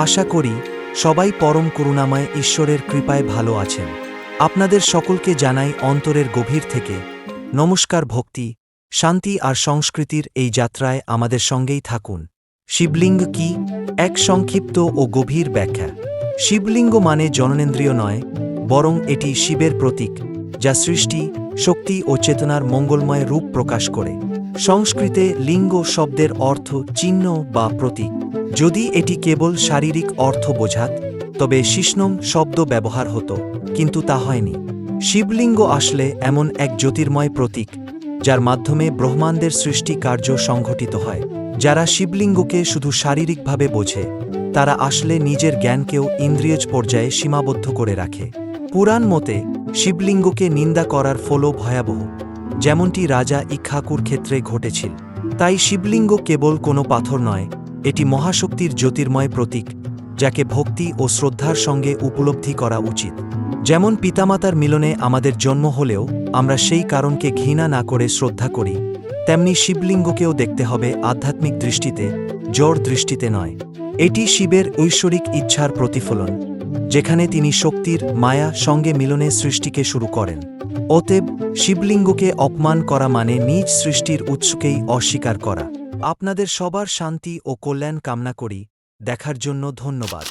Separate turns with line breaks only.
আশা করি সবাই পরম করুণাময় ঈশ্বরের কৃপায় ভালো আছেন। আপনাদের সকলকে জানাই অন্তরের গভীর থেকে নমস্কার। ভক্তি, শান্তি আর সংস্কৃতির এই যাত্রায় আমাদের সঙ্গেই থাকুন। শিবলিঙ্গ কি? এক সংক্ষিপ্ত ও গভীর ব্যাখ্যা। শিবলিঙ্গ মানে জননেন্দ্রিয় নয়, বরং এটি শিবের প্রতীক, যা সৃষ্টি, শক্তি ও চেতনার মঙ্গলময় রূপ প্রকাশ করে। সংস্কৃতে লিঙ্গ শব্দের অর্থ চিহ্ন বা প্রতীক। যদি এটি কেবল শারীরিক অর্থ বোঝাত, তবে শিষ্ণম শব্দ ব্যবহার হতো, কিন্তু তা হয়নি। শিবলিঙ্গ আসলে এমন এক জ্যোতির্ময় প্রতীক, যার মাধ্যমে ব্রহ্মাণ্ডের সৃষ্টি কার্য সংঘটিত হয়। যারা শিবলিঙ্গকে শুধু শারীরিকভাবে বোঝে, তারা আসলে নিজের জ্ঞানকেও ইন্দ্রিয়জ পর্যায়ে সীমাবদ্ধ করে রাখে। পুরাণ মতে শিবলিঙ্গকে নিন্দা করার ফলও ভয়াবহ, যেমনটি রাজা ইক্ষ্বাকুর ক্ষেত্রে ঘটেছিল। তাই শিবলিঙ্গ কেবল কোনো পাথর নয়, এটি মহাশক্তির জ্যোতির্ময় প্রতীক, যাকে ভক্তি ও শ্রদ্ধার সঙ্গে উপলব্ধি করা উচিত। যেমন পিতামাতার মিলনে আমাদের জন্ম হলেও আমরা সেই কারণকে ঘৃণা না করে শ্রদ্ধা করি, তেমনি শিবলিঙ্গকেও দেখতে হবে আধ্যাত্মিক দৃষ্টিতে, জড় দৃষ্টিতে নয়। এটি শিবের ঐশ্বরিক ইচ্ছার প্রতিফলন, যেখানে তিনি শক্তির মায়া সঙ্গে মিলনে সৃষ্টিকে শুরু করেন। অতএব শিবলিঙ্গকে অপমান করা মানে নিজ সৃষ্টির উৎসকেই অস্বীকার করা। আপনাদের সবার শান্তি ও কল্যাণ কামনা করি। দেখার জন্য ধন্যবাদ।